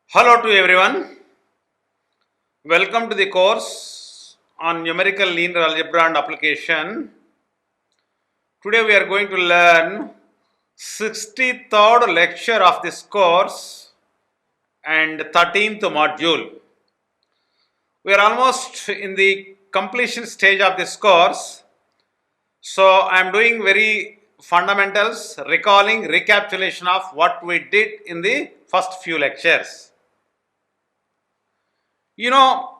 Hello to everyone. Welcome to the course on numerical linear algebra and application. Today we are going to learn 63rd lecture of this course and 13th module. We are almost in the completion stage of this course. So I am doing very fundamentals, recalling, recapitulation of what we did in the first few lectures. You know,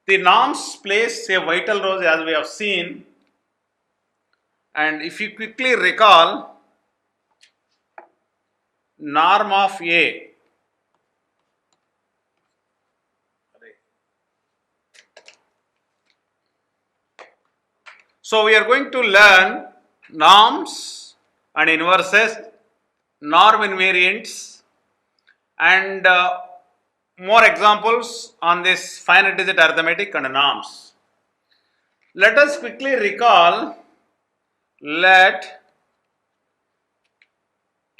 the norms plays a vital role as we have seen, and if you quickly recall, norm of A. So we are going to learn norms and inverses, norm invariants, and more examples on this finite digit arithmetic and norms. Let us quickly recall. Let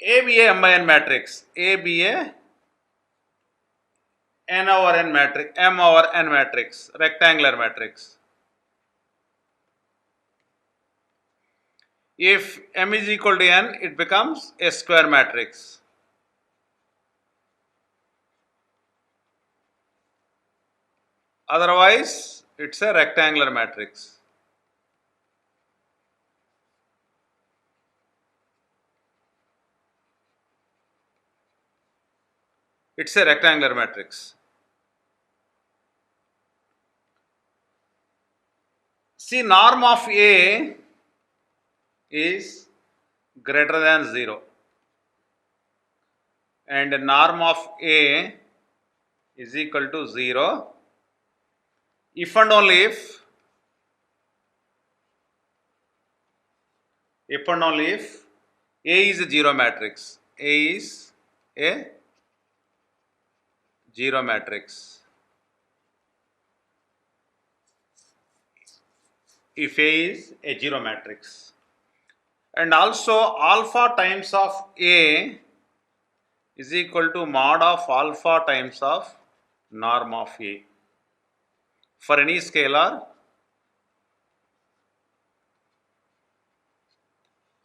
A be a M by N matrix. A be a N over N matrix, M over N matrix, rectangular matrix. If M is equal to N, it becomes a square matrix. Otherwise, it's a rectangular matrix. It's a rectangular matrix. See, norm of A is greater than 0 and norm of A is equal to 0 if and only if A is a 0 matrix. A is a 0 matrix. If A is a 0 matrix. And also alpha times of A is equal to mod of alpha times of norm of A. For any scalar,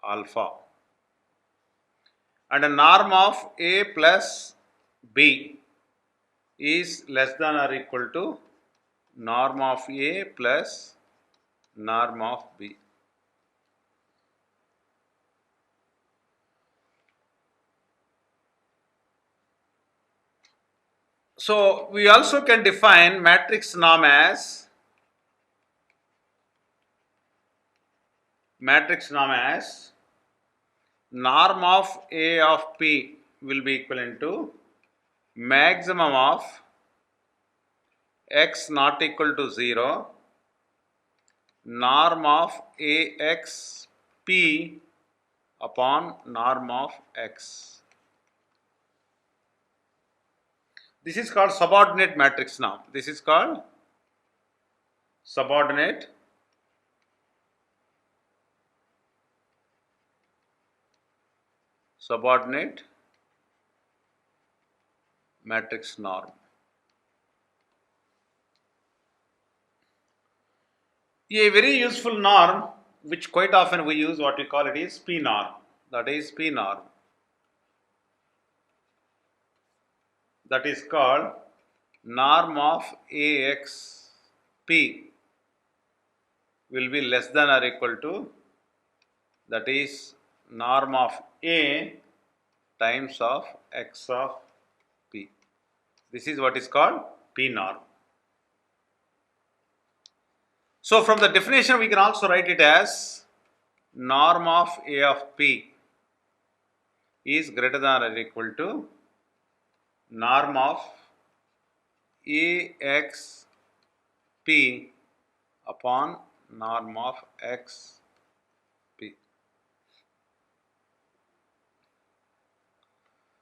alpha. And a norm of A plus B is less than or equal to norm of A plus norm of B. So we also can define matrix norm as norm of A of P will be equivalent to maximum of x not equal to 0 norm of Ax P upon norm of x. This is called subordinate matrix norm. This is called subordinate matrix norm. A very useful norm which quite often we use, what we call it is P norm. That is P norm. That is called norm of Ax P will be less than or equal to, that is norm of A times of x of P. This is what is called P norm. So from the definition we can also write it as norm of A of P is greater than or equal to norm of Ax P upon norm of x P.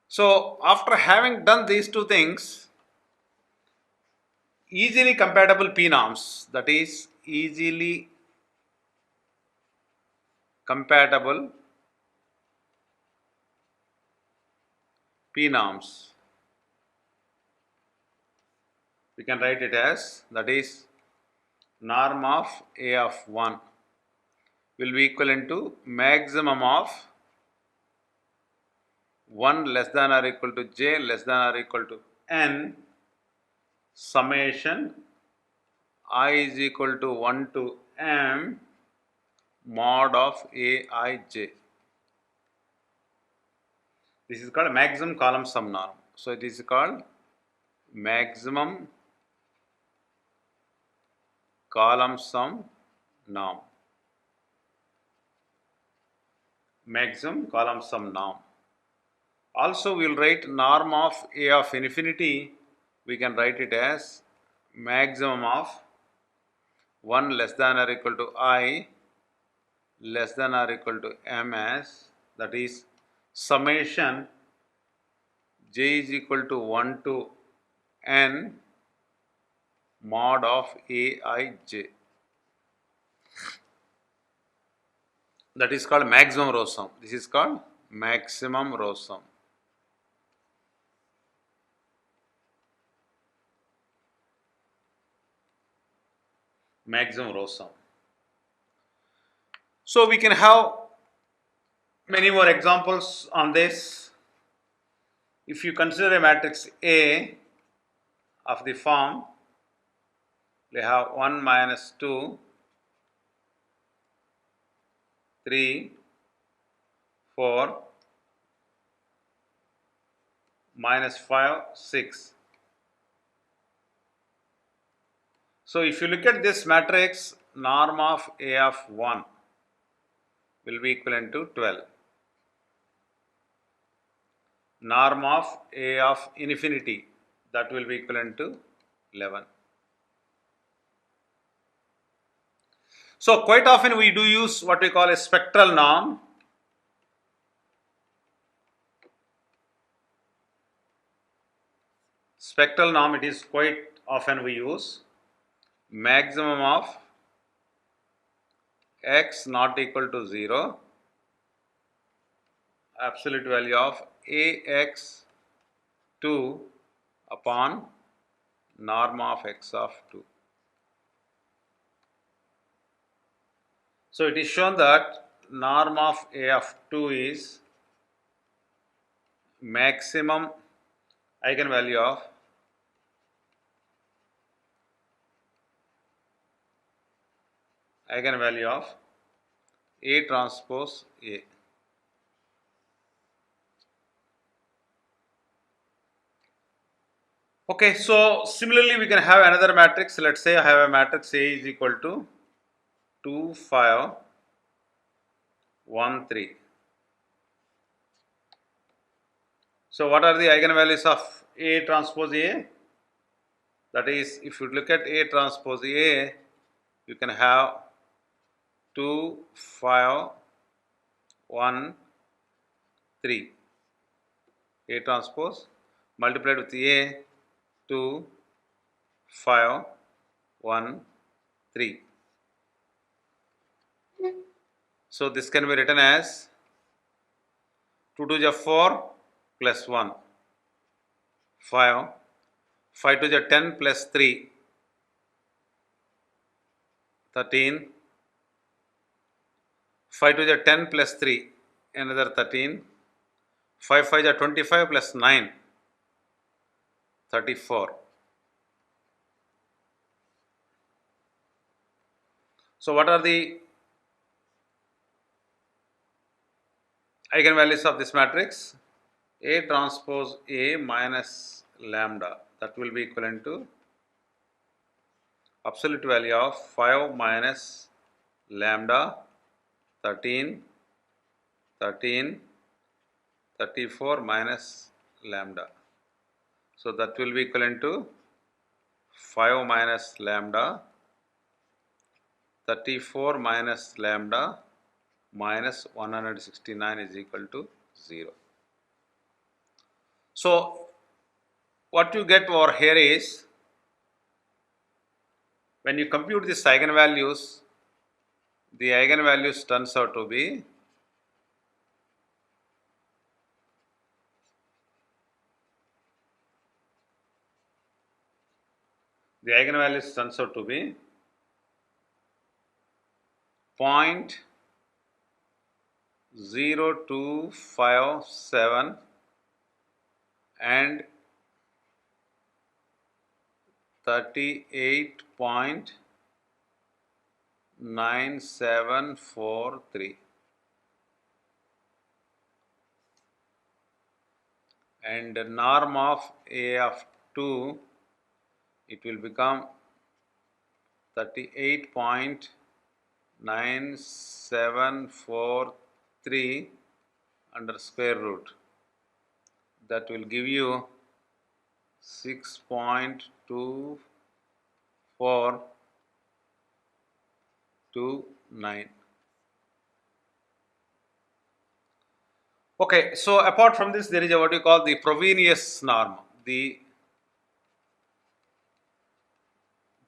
So after having done these two things, easily compatible P norms, that is easily compatible P norms we can write it as, that is, norm of A of 1 will be equivalent to maximum of 1 less than or equal to j less than or equal to n summation I is equal to 1 to m mod of Aij. This is called maximum column sum norm. So it is called maximum column sum norm. Maximum column sum norm. Also, we will write norm of A of infinity. We can write it as maximum of 1 less than or equal to I less than or equal to m, as that is summation j is equal to 1 to n mod of Aij. That is called maximum row sum. This is called maximum row sum. Maximum row sum. So we can have many more examples on this. If you consider a matrix A of the form, we have 1 minus 2, 3, 4, minus 5, 6. So if you look at this matrix, norm of A of 1 will be equivalent to 12. Norm of A of infinity, that will be equivalent to 11. So quite often we do use what we call a spectral norm. Spectral norm, it is quite often we use maximum of x not equal to 0, absolute value of ax2 upon norm of x of 2. So it is shown that norm of A of 2 is maximum eigenvalue of A transpose A. Okay, so similarly we can have another matrix. Let's say I have a matrix A is equal to 2, 5, 1, 3. So what are the eigenvalues of A transpose A? That is, if you look at A transpose A, you can have 2, 5, 1, 3. A transpose multiplied with A, 2, 5, 1, 3. So this can be written as 2 to the 4 plus 1, 5, 5 to the 10 plus 3, 13, 5 to the 10 plus 3, another 13, 5 5 is 25 plus 9, 34. So what are the eigenvalues of this matrix? A transpose A minus lambda, that will be equivalent to absolute value of 5 minus lambda, 13, 13, 34 minus lambda. So that will be equivalent to 5 minus lambda, 34 minus lambda minus 169 is equal to 0. So what you get over here is, when you compute these eigenvalues, the eigenvalues turns out to be the eigenvalues turns out to be 0.0257 and 38.9743, and the norm of A of 2, it will become 38.9743 under square root. That will give you 6.2429. Okay, so apart from this, there is a what you call the Frobenius norm. The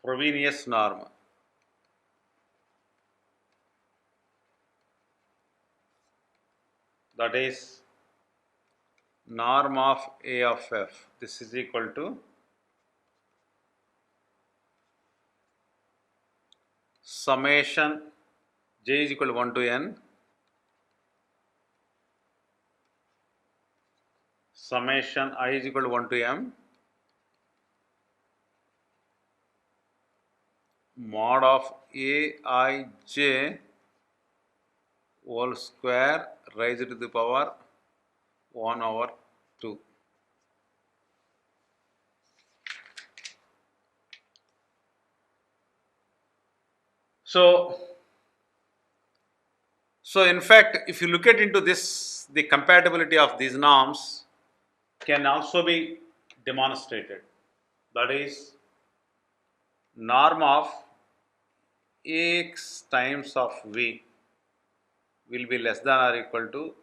Frobenius norm. That is norm of A of f. This is equal to summation j is equal to 1 to n, summation I is equal to 1 to m, mod of Aij whole square raised to the power 1 over 2. So in fact, if you look at into this, the compatibility of these norms can also be demonstrated. That is, norm of Ax times of V will be less than or equal to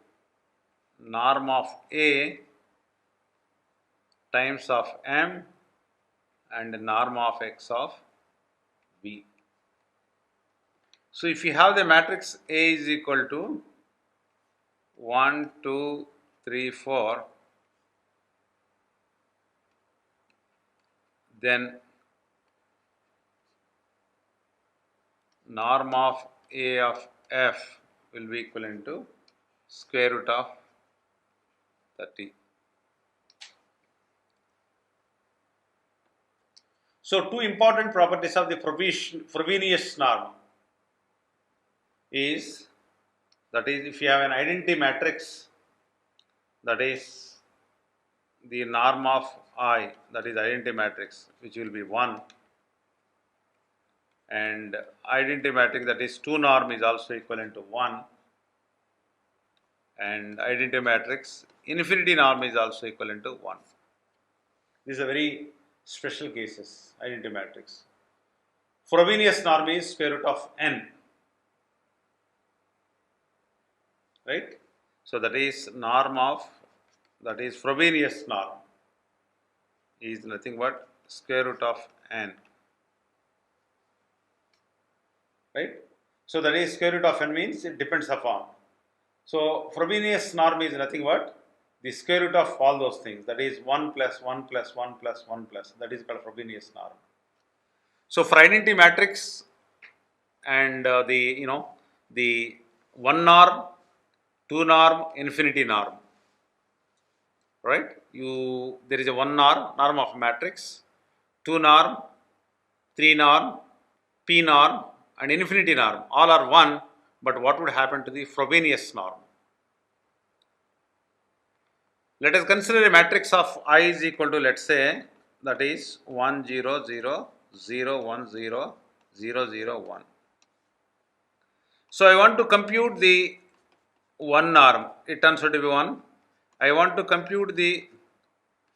norm of A times of M and norm of X of V. So if you have the matrix A is equal to 1, 2, 3, 4, then norm of A of f will be equivalent to square root of 30. So two important properties of the Frobenius norm is, that is, if you have an identity matrix, that is the norm of I, that is identity matrix, which will be 1, and identity matrix, that is 2 norm, is also equivalent to 1, and identity matrix infinity norm is also equivalent to 1. These are very special cases, identity matrix. Frobenius norm is square root of n, right? So that is norm of, that is Frobenius norm is nothing but square root of n, right? So that is square root of n means it depends upon. So Frobenius norm is nothing but the square root of all those things, that is 1 plus 1 plus 1 plus 1 plus, that is called Frobenius norm. So for identity matrix and the 1 norm, 2 norm, infinity norm, right? There is a 1 norm of matrix, 2 norm, 3 norm, p norm, and infinity norm, all are 1, but what would happen to the Frobenius norm? Let us consider a matrix of I is equal to, let's say, that is 1 0 0 0 1 0 0 0 1. So I want to compute the 1 norm, it turns out to be 1. I want to compute the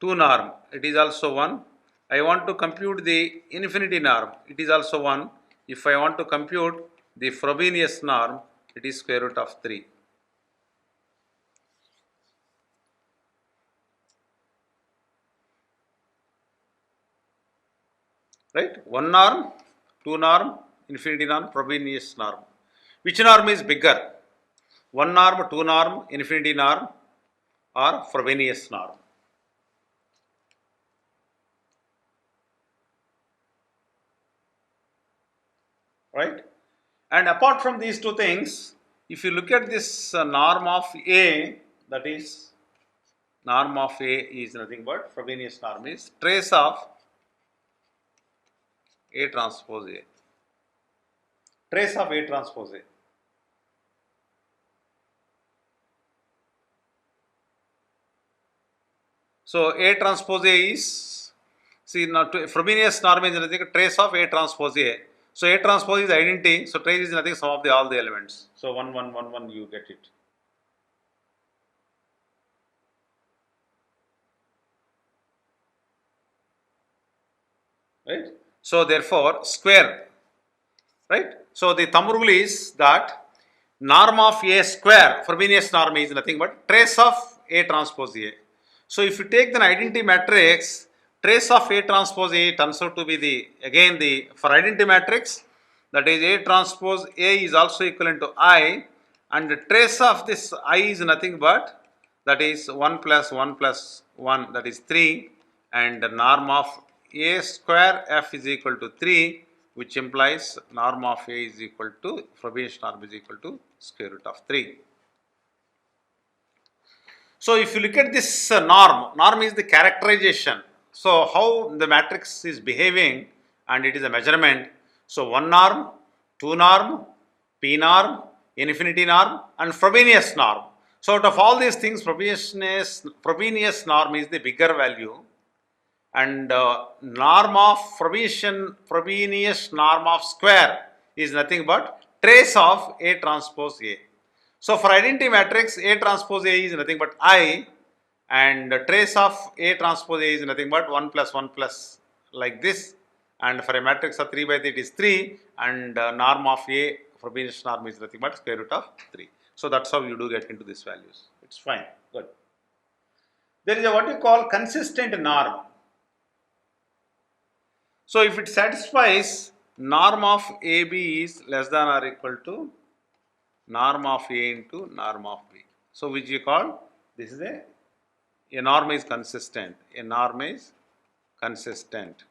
2 norm, it is also 1. I want to compute the infinity norm, it is also 1. If I want to compute the Frobenius norm, it is square root of 3. Right? 1 norm, 2 norm, infinity norm, Frobenius norm. Which norm is bigger? 1 norm, 2 norm, infinity norm, or Frobenius norm? right? And apart from these two things, if you look at this norm of A, that is norm of A is nothing but Frobenius norm is trace of A transpose A. Trace of A transpose A. So A transpose A is, see now Frobenius norm is nothing but trace of A transpose A. So A transpose is identity. So trace is nothing sum of the all the elements. So 1 1 1 1 you get it. Right. So therefore square. Right. So the thumb rule is that norm of A square, Frobenius norm is nothing but trace of A transpose A. So if you take the identity matrix, trace of A transpose A turns out to be the, again the, for identity matrix, that is A transpose A is also equivalent to I, and the trace of this I is nothing but, that is 1 plus 1 plus 1, that is 3, and the norm of A square F is equal to 3, which implies norm of A is equal to, Frobenius norm is equal to square root of 3. So if you look at this norm is the characterization. So how the matrix is behaving, and it is a measurement. So 1 norm, 2 norm, P norm, infinity norm, and Frobenius norm. So out of all these things, Frobenius norm is the bigger value, and norm of Frobenius norm of square is nothing but trace of A transpose A. So for identity matrix, A transpose A is nothing but I, and trace of A transpose A is nothing but 1 plus 1 plus like this, and for a matrix of 3 by 3 it is 3, and norm of A Frobenius norm is nothing but square root of 3. So that's how you do get into these values. It's fine, good. There is a what you call consistent norm. So if it satisfies norm of AB is less than or equal to norm of A into norm of B. So which you call, this is a norm is consistent. A norm is consistent.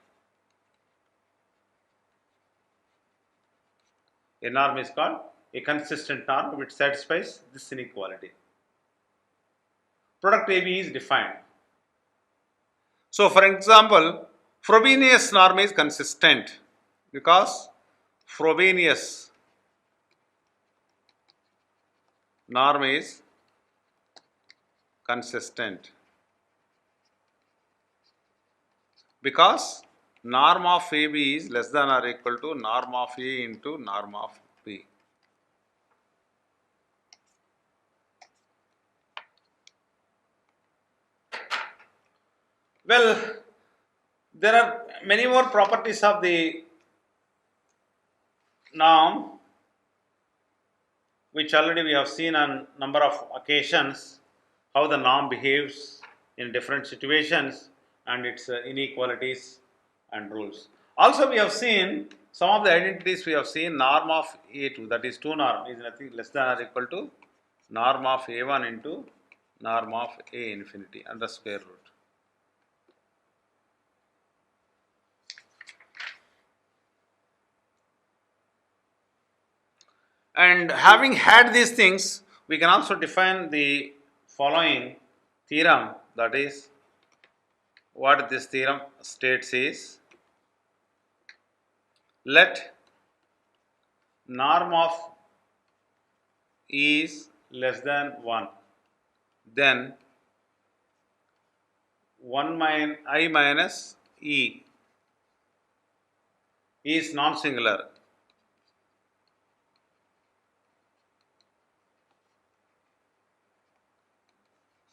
A norm is called a consistent norm which satisfies this inequality. Product AB is defined. So for example, Frobenius norm is consistent because Frobenius norm is consistent because norm of AB is less than or equal to norm of A into norm of B. Well, there are many more properties of the norm which already we have seen on number of occasions, how the norm behaves in different situations and its inequalities and rules. Also we have seen some of the identities. We have seen norm of A2, that is 2 norm is nothing less than or equal to norm of A1 into norm of A infinity and the square root. And having had these things, we can also define the following theorem, that is, what this theorem states is, let norm of E is less than 1, then 1 I minus E is non-singular.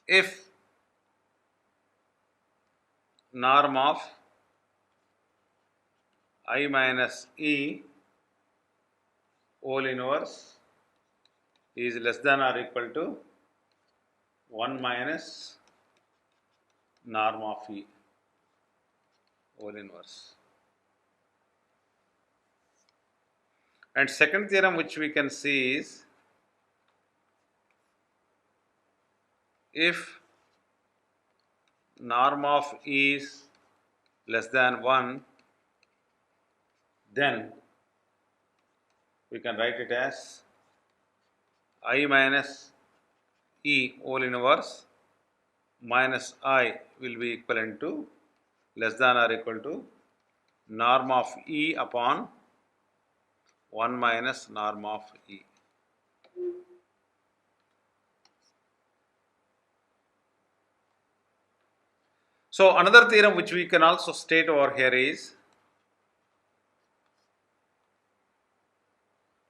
If norm of I minus E whole inverse is less than or equal to 1 minus norm of E whole inverse. And second theorem which we can see is, if norm of E is less than 1, then we can write it as I minus E whole inverse minus I will be equivalent to less than or equal to norm of E upon 1 minus norm of E. So another theorem which we can also state over here is,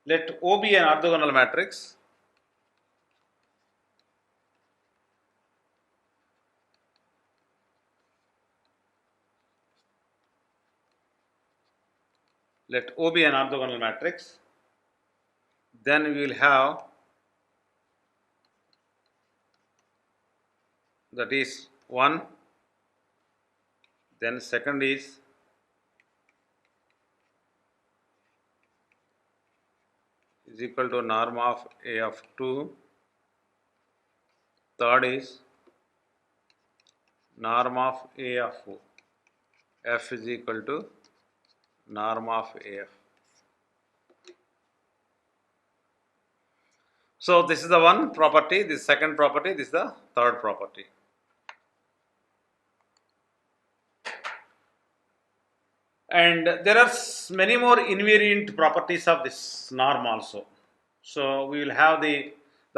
let O be an orthogonal matrix let O be an orthogonal matrix, then we will have, that is 1, then second is equal to norm of A of 2, third is norm of A of F is equal to norm of AF. So this is the one property, this is second property, this is the third property. And there are many more invariant properties of this norm also. So we will have the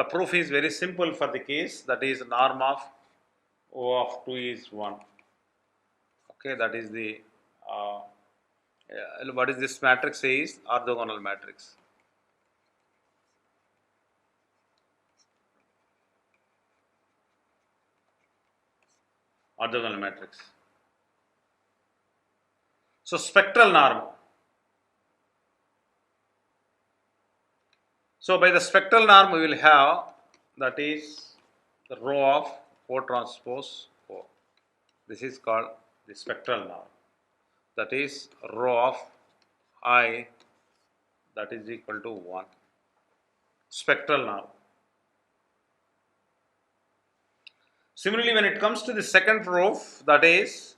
proof is very simple for the case, that is norm of O of 2 is 1. Okay, that is the what is this matrix is orthogonal matrix. Orthogonal matrix. So spectral norm. So by the spectral norm we will have, that is the row of O transpose O. This is called the spectral norm. That is row of I that is equal to 1. Spectral norm. Similarly, when it comes to the second proof, that is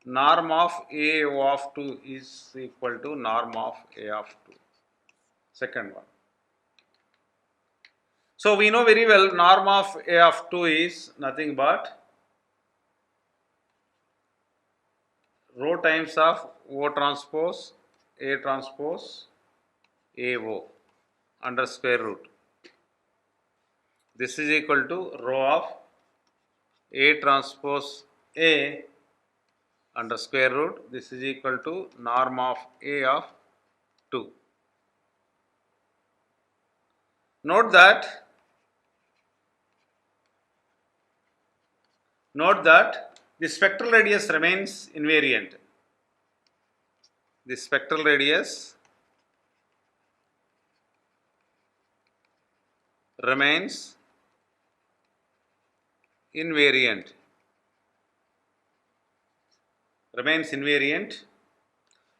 norm of A of 2 is equal to norm of A of 2. Second one. So we know very well norm of A of 2 is nothing but row times of O transpose A transpose AO under square root. This is equal to row of A transpose A under square root. This is equal to norm of A of 2. Note that the spectral radius remains invariant. The spectral radius remains invariant.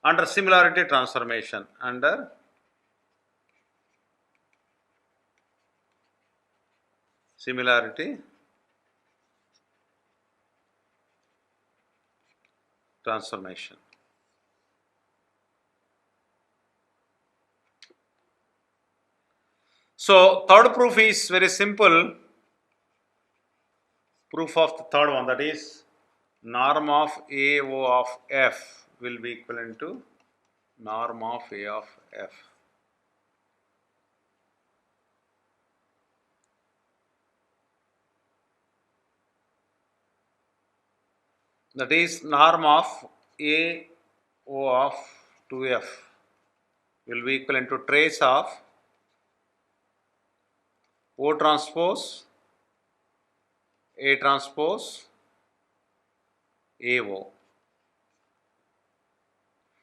Under similarity transformation. Under similarity transformation. So third proof is very simple. Proof of the third one, that is norm of AO of F will be equivalent to norm of A of F. That is norm of AO of 2F will be equivalent to trace of O transpose A transpose AO.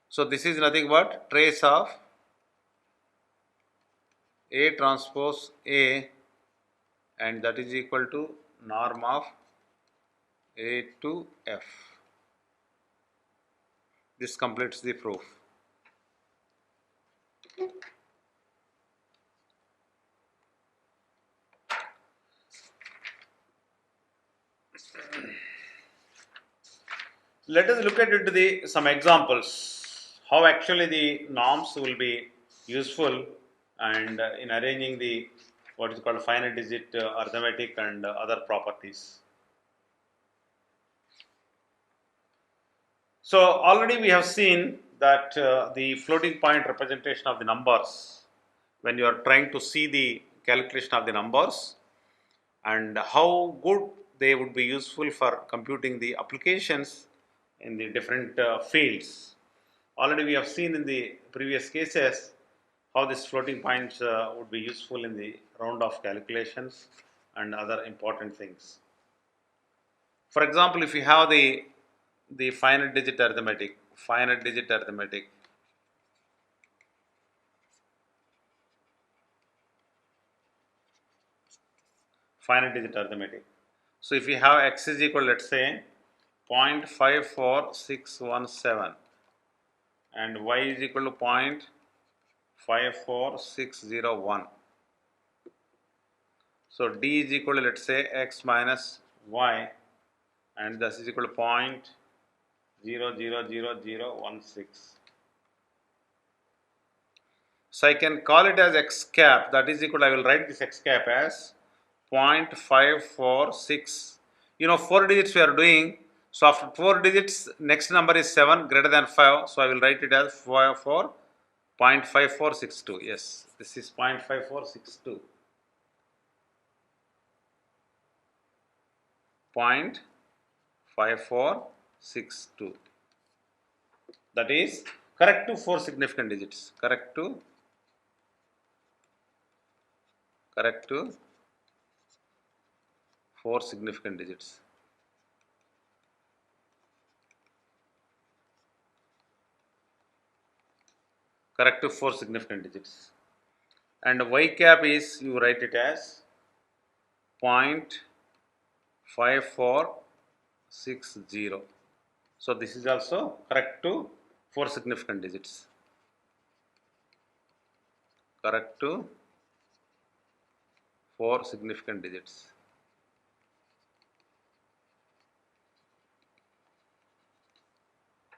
So this is nothing but trace of A transpose A, and that is equal to norm of A to F. This completes the proof. Let us look at some examples, how actually the norms will be useful and in arranging the what is called finite digit arithmetic and other properties. So already we have seen that the floating point representation of the numbers, when you are trying to see the calculation of the numbers and how good they would be useful for computing the applications in the different fields. Already we have seen in the previous cases how these floating points would be useful in the round of calculations and other important things. For example, if you have the finite digit arithmetic, finite digit arithmetic, finite digit arithmetic. So if you have x is equal, let's say 0.54617 and y is equal to 0.54601. So d is equal to, let's say, x minus y, and this is equal to 0.000016. So I can call it as x cap, that is equal to, I will write this x cap as 0.546. 4 digits we are doing. So after 4 digits, next number is 7 greater than 5. So I will write it as 0.5462. Yes, this is 0.5462. 0.5462. That is correct to 4 significant digits. Correct to 4 significant digits. Correct to 4 significant digits. And y cap is, you write it as 0.5460. So this is also correct to 4 significant digits. Correct to 4 significant digits.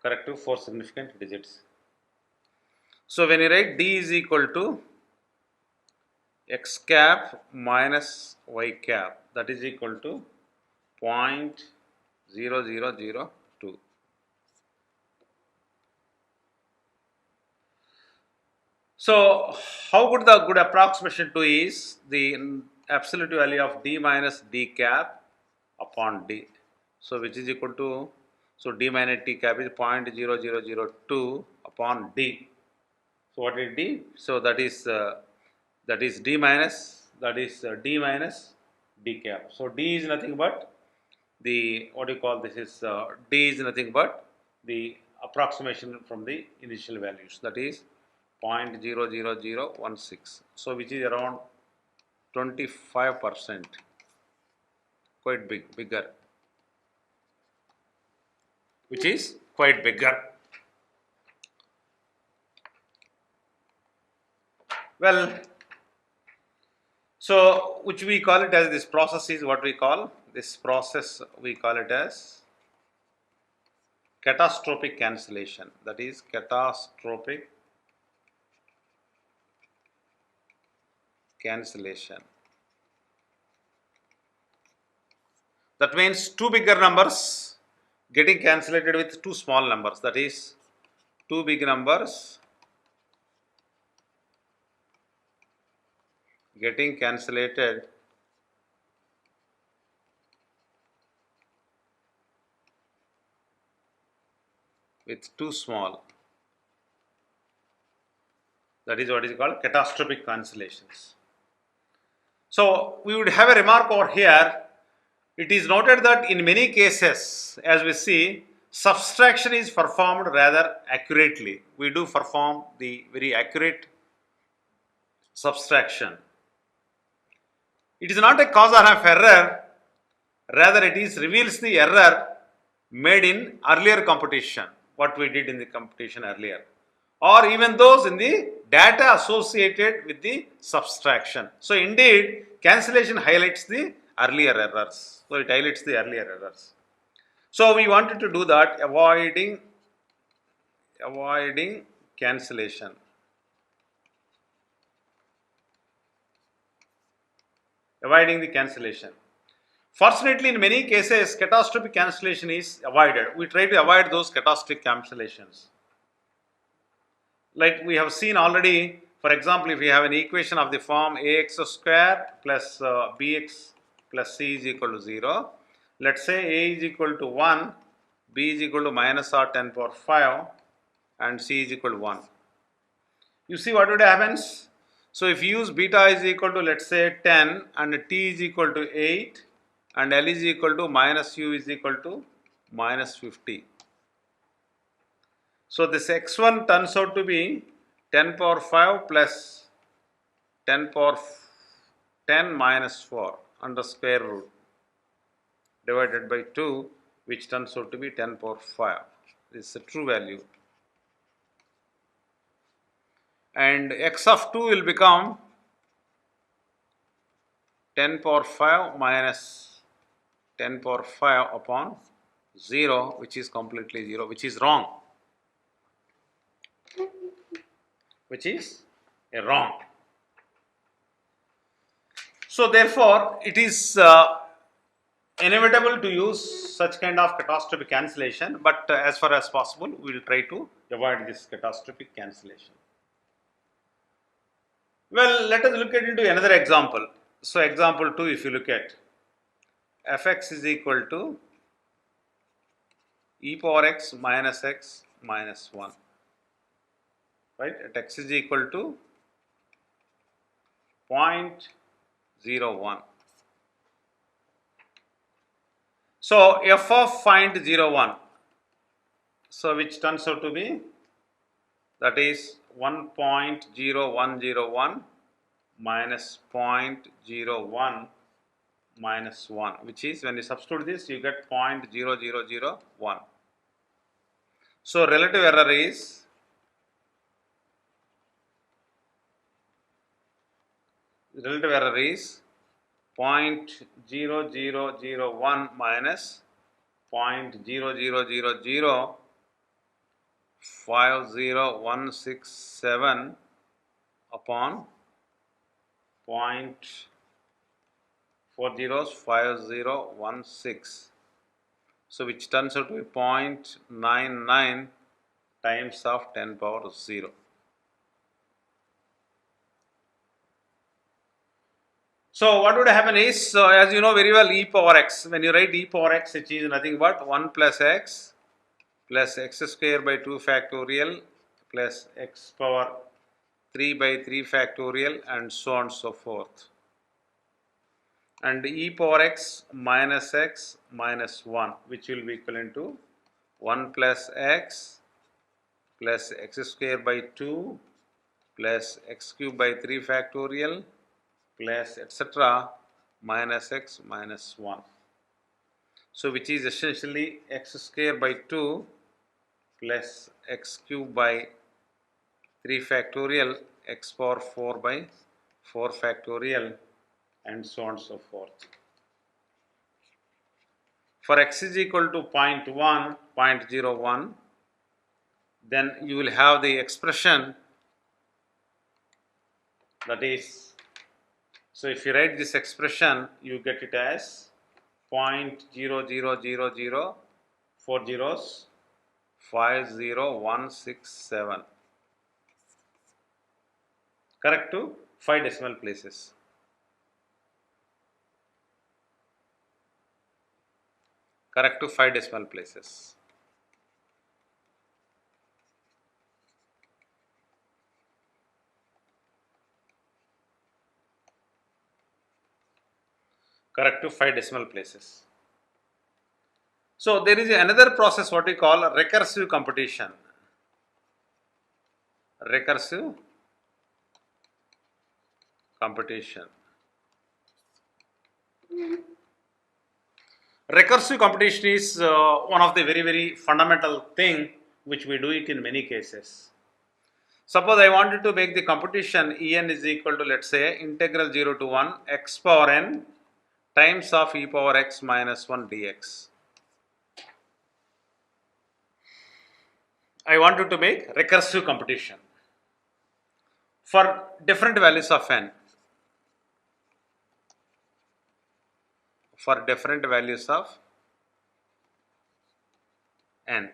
Correct to 4 significant digits. So when you write d is equal to x cap minus y cap, that is equal to 0.0002. So how good the good approximation to is the absolute value of d minus d cap upon d. So which is equal to, so d minus d cap is 0.0002 upon d. So what is d? So that is d minus d cap. So d is nothing but the, what do you call this, is d is nothing but the approximation from the initial values, that is 0.00016. So which is around 25%, quite bigger, which is quite bigger. Well, so which we call it as, this process is what we call, this process we call it as catastrophic cancellation, that is catastrophic cancellation. That means two bigger numbers getting cancelled with two small numbers, that is two big numbers getting cancelled with too small. That is what is called catastrophic cancellations. So we would have a remark over here. It is noted that in many cases, as we see, subtraction is performed rather accurately. We do perform the very accurate subtraction. It is not a cause of error, rather it is reveals the error made in earlier computation, what we did in the computation earlier, or even those in the data associated with the subtraction. So indeed, cancellation highlights the earlier errors. So it highlights the earlier errors. So we wanted to do that, avoiding cancellation. avoiding the cancellation. Fortunately, in many cases, catastrophic cancellation is avoided. We try to avoid those catastrophic cancellations. Like we have seen already, for example, if we have an equation of the form ax square plus bx plus c is equal to 0, let's say a is equal to 1, b is equal to minus or 10 power 5 and c is equal to 1. You see what would happens? So if you use beta is equal to, let's say, 10 and t is equal to 8 and L is equal to minus u is equal to minus 50. So this x1 turns out to be 10 power 5 plus 10 power 10 minus 4 under square root divided by 2, which turns out to be 10 power 5. This is a true value. And x of 2 will become 10 power 5 minus 10 power 5 upon 0, which is completely 0, which is wrong. Which is wrong. So therefore, it is inevitable to use such kind of catastrophic cancellation, but as far as possible, we will try to avoid this catastrophic cancellation. Well, let us look into another example. So example 2, if you look at fx is equal to e power x minus 1, right, at x is equal to 0.01. So f of find 0,1, so which turns out to be, that is 1.0101 minus 0.01 minus 1, which is, when you substitute this, you get 0.0001. So relative error is 0.0001 minus 0.00050167 upon 0.405016. So which turns out to be 0.99 times of 10 power 0. So what would happen is, so as you know very well, e power x, when you write e power x, it is nothing but 1 plus x square by 2 factorial plus x power 3 by 3 factorial and so on and so forth. And e power x minus 1, which will be equivalent to 1 plus x square by 2 plus x cube by 3 factorial plus etc. minus x minus 1. So which is essentially x square by 2 plus x cube by 3 factorial, x power 4 by 4 factorial and so on and so forth. For x is equal to 0.01, then you will have the expression, that is, so if you write this expression, you get it as 0.0004050167, correct to 5 decimal places. Correct to 5 decimal places. Correct to 5 decimal places. So there is another process what we call recursive computation. Recursive computation. Recursive computation is one of the very fundamental thing which we do it in many cases. Suppose I wanted to make the computation En is equal to, let's say, integral 0 to 1 x power n times of e power x minus 1 dx. I wanted to make recursive computation for different values of n. for different values of n.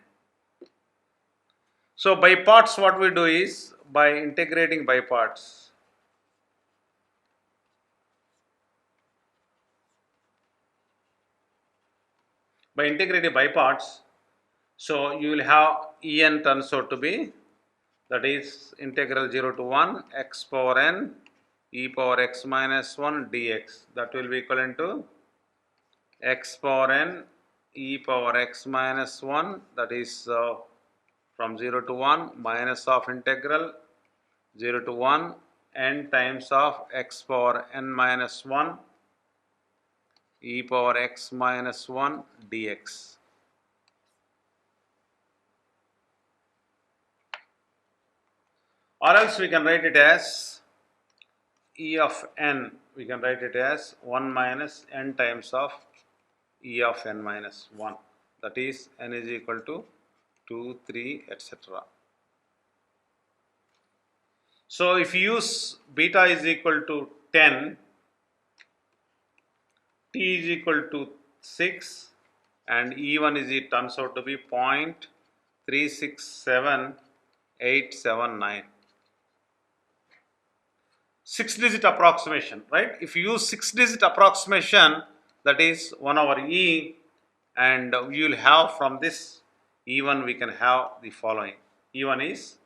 So by parts, what we do is by integrating by parts. By integrating by parts, so you will have En turns out to be, that is integral 0 to 1 x power n e power x minus 1 dx. That will be equivalent to x power n e power x minus 1, that is from 0 to 1 minus of integral 0 to 1 n times of x power n minus 1 e power x minus 1 dx. Or else we can write it as e of n, we can write it as 1 minus n times of e of n minus 1, that is n is equal to 2, 3, etc. So if you use beta is equal to 10, t is equal to 6, and E1 is, it turns out to be 0.367879. 6-digit approximation, right? If you use 6-digit approximation, that is 1 over E, and you will have from this E1 we can have the following. E1 is,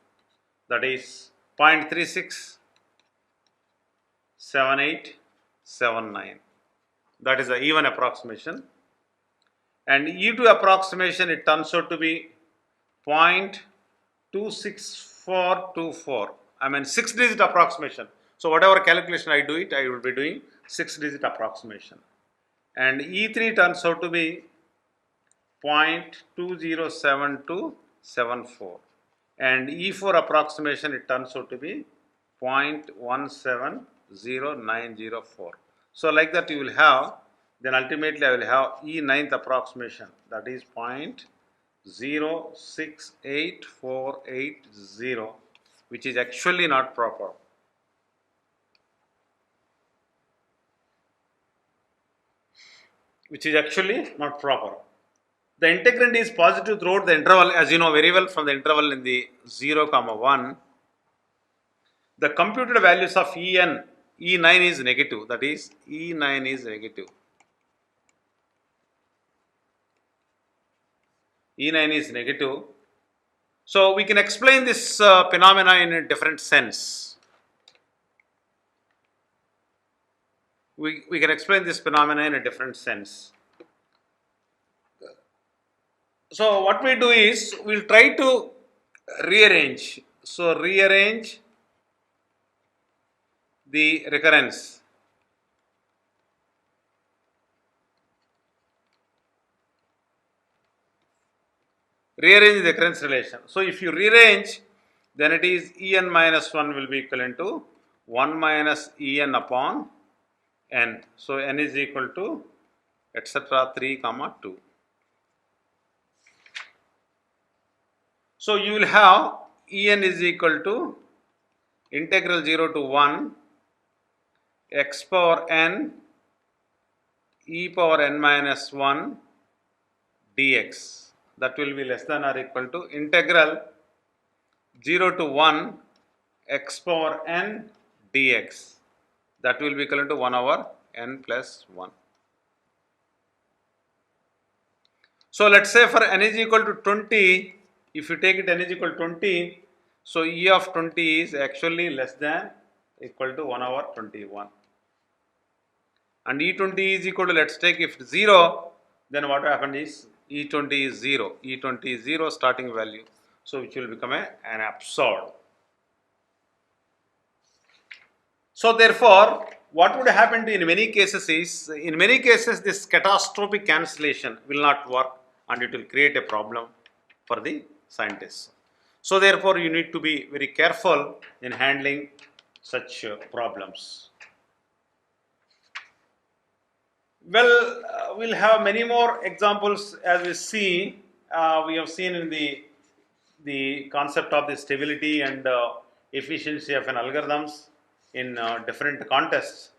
that is 0.367879. That is the E1 approximation. And E2 approximation, it turns out to be 0.26424. I mean 6-digit approximation. So whatever calculation I do it, I will be doing 6-digit approximation. And E3 turns out to be 0.207274. And E4 approximation, it turns out to be 0.170904. So like that you will have, then ultimately I will have E9th approximation, that is 0.068480, which is actually not proper. Which is actually not proper. The integrand is positive throughout the interval, as you know very well from the interval in the 0, 1. The computed values of En, E9 is negative, that is E9 is negative. E9 is negative. So we can explain this phenomena in a different sense. We can explain this phenomena in a different sense. So what we do is, we will try to rearrange. So rearrange the recurrence. Rearrange the recurrence relation. So if you rearrange, then it is En minus 1 will be equivalent to 1 minus En upon n. So n is equal to etc. 3, 2. So you will have En is equal to integral 0 to 1 x power n e power n minus 1 dx. That will be less than or equal to integral 0 to 1 x power n dx. That will be equivalent to 1 over n plus 1. So let's say for n is equal to 20, if you take it n is equal to 20, so E of 20 is actually less than equal to 1 over 21. And E20 is equal to, let's take if 0, then what happens is E20 is 0. E20 is 0 starting value. So which will become an absurd. So therefore, what would happen in many cases is, in many cases this catastrophic cancellation will not work and it will create a problem for the scientists. So therefore, you need to be very careful in handling such problems. Well, we'll have many more examples as we see. We have seen in the concept of the stability and efficiency of an algorithms in different contexts.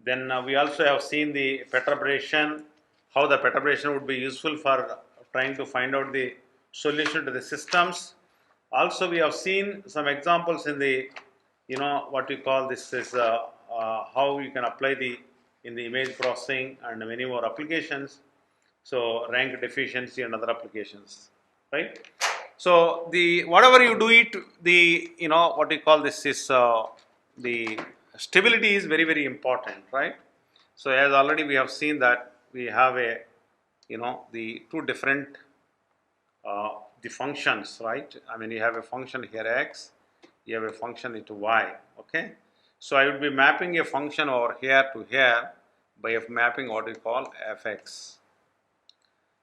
Then we also have seen the perturbation, how the perturbation would be useful for trying to find out the solution to the systems. Also, we have seen some examples in the, what we call this is how you can apply in the image processing and many more applications. So rank deficiency and other applications, right? So the whatever you do it, the what we call this is the stability is very very important, right? So as already we have seen that we have a the two different the functions, right? I mean you have a function here x, you have a function into y, okay? So I would be mapping a function over here to here by mapping what we call fx.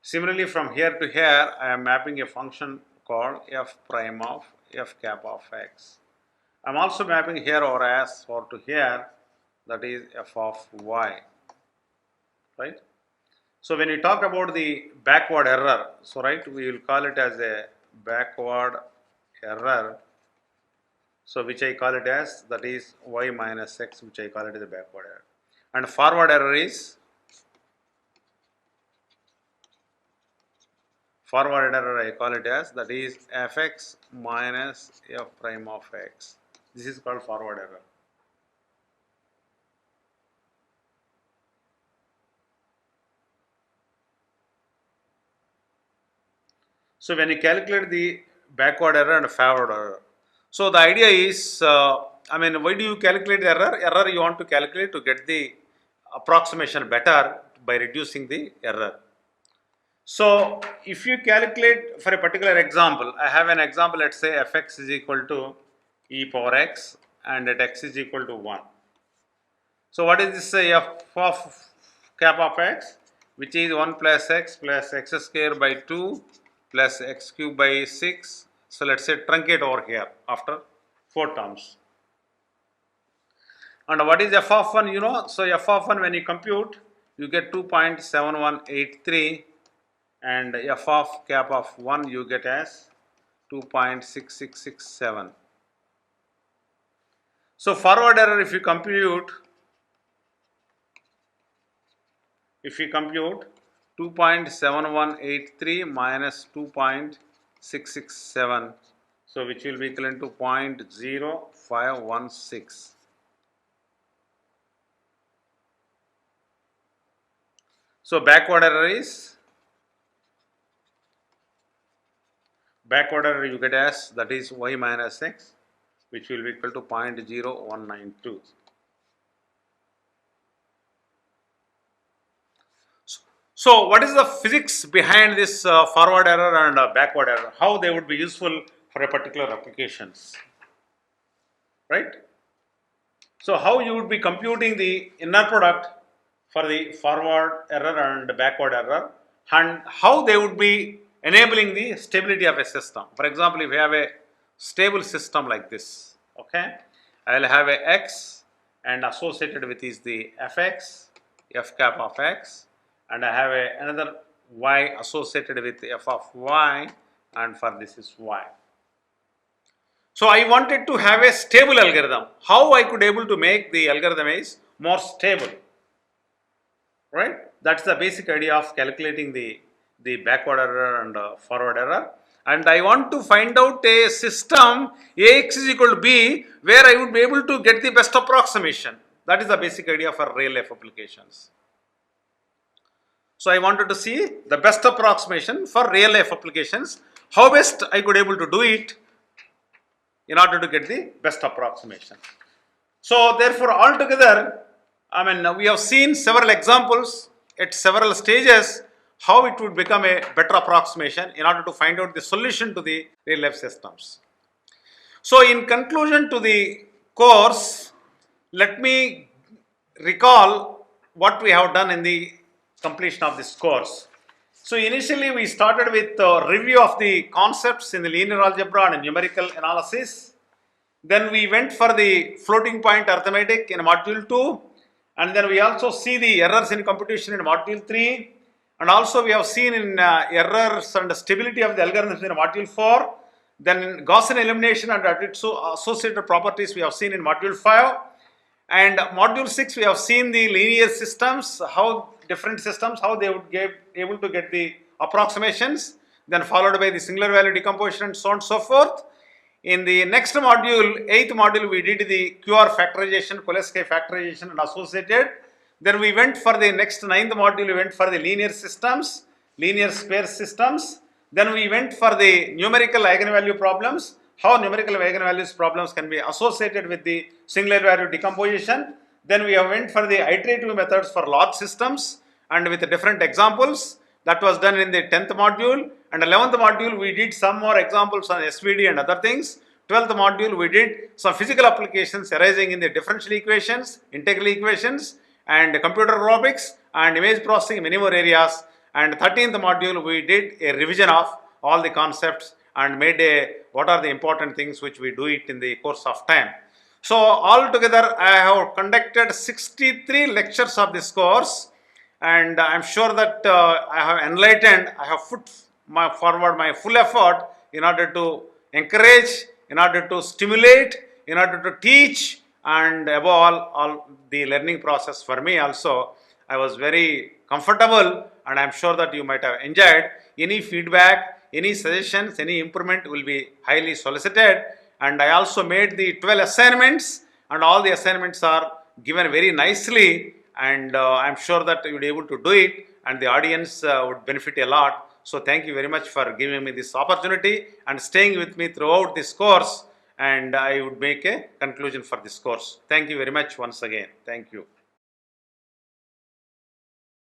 Similarly, from here to here, I am mapping a function called f prime of f cap of x. I am also mapping here over s or to here, that is f of y, right? So when we talk about the backward error, so right, we will call it as a backward error. So which I call it as, that is y minus x, which I call it as a backward error. And forward error is, forward error I call it as, that is fx minus f prime of x. This is called forward error. So when you calculate the backward error and forward error, so the idea is, I mean, why do you calculate the error? Error you want to calculate to get the approximation better by reducing the error. So if you calculate for a particular example, I have an example, let's say fx is equal to e power x and at x is equal to 1. So what is this f of cap of x, which is 1 plus x square by 2 plus x cube by 6. So let's say truncate over here after 4 terms. And what is f of 1? So f of 1 when you compute, you get 2.7183, and f of cap of 1 you get as 2.6667. So forward error if you compute 2.7183 minus 2.667, so which will be equivalent to 0.0516. So backward error you get as, that is y minus x, which will be equal to 0.0192. So what is the physics behind this forward error and backward error? How they would be useful for a particular applications, right? So how you would be computing the inner product for the forward error and backward error, and how they would be enabling the stability of a system. For example, if you have a stable system like this, okay, I will have a x and associated with is the fx, f cap of x, and I have another y associated with f of y, and for this is y. So I wanted to have a stable algorithm. How I could able to make the algorithm is more stable, right? That's the basic idea of calculating the backward error and forward error. And I want to find out a system Ax is equal to B where I would be able to get the best approximation. That is the basic idea for real life applications. So I wanted to see the best approximation for real life applications, how best I could able to do it in order to get the best approximation. So therefore altogether, I mean we have seen several examples at several stages how it would become a better approximation in order to find out the solution to the real life systems. So in conclusion to the course, let me recall what we have done in the completion of this course. So initially we started with a review of the concepts in the linear algebra and numerical analysis. Then we went for the floating point arithmetic in module 2, and then we also see the errors in computation in module 3, and also we have seen in errors and stability of the algorithms in module 4. Then Gaussian elimination and its associated properties we have seen in module 5. And module 6, we have seen the linear systems, how different systems, how they would get able to get the approximations, then followed by the singular value decomposition and so on and so forth. In the next module, 8th module, we did the QR factorization, Koleski factorization and associated. Then we went for the next 9th module, we went for the linear systems, linear square systems. Then we went for the numerical eigenvalue problems, how numerical eigenvalues problems can be associated with the singular value decomposition. Then we went for the iterative methods for large systems and with different examples. That was done in the 10th module. And 11th module, we did some more examples on SVD and other things. 12th module, we did some physical applications arising in the differential equations, integral equations, and computer robotics and image processing, many more areas. And 13th module, we did a revision of all the concepts and made a what are the important things which we do it in the course of time. So altogether, I have conducted 63 lectures of this course, and I am sure that I have enlightened, I have put forward my full effort in order to encourage, in order to stimulate, in order to teach, and above all the learning process for me also. I was very comfortable, and I am sure that you might have enjoyed. Any feedback, any suggestions, any improvement will be highly solicited. And I also made the 12 assignments, and all the assignments are given very nicely, and I am sure that you will be able to do it, and the audience would benefit a lot. So thank you very much for giving me this opportunity and staying with me throughout this course, and I would make a conclusion for this course. Thank you very much once again. Thank you.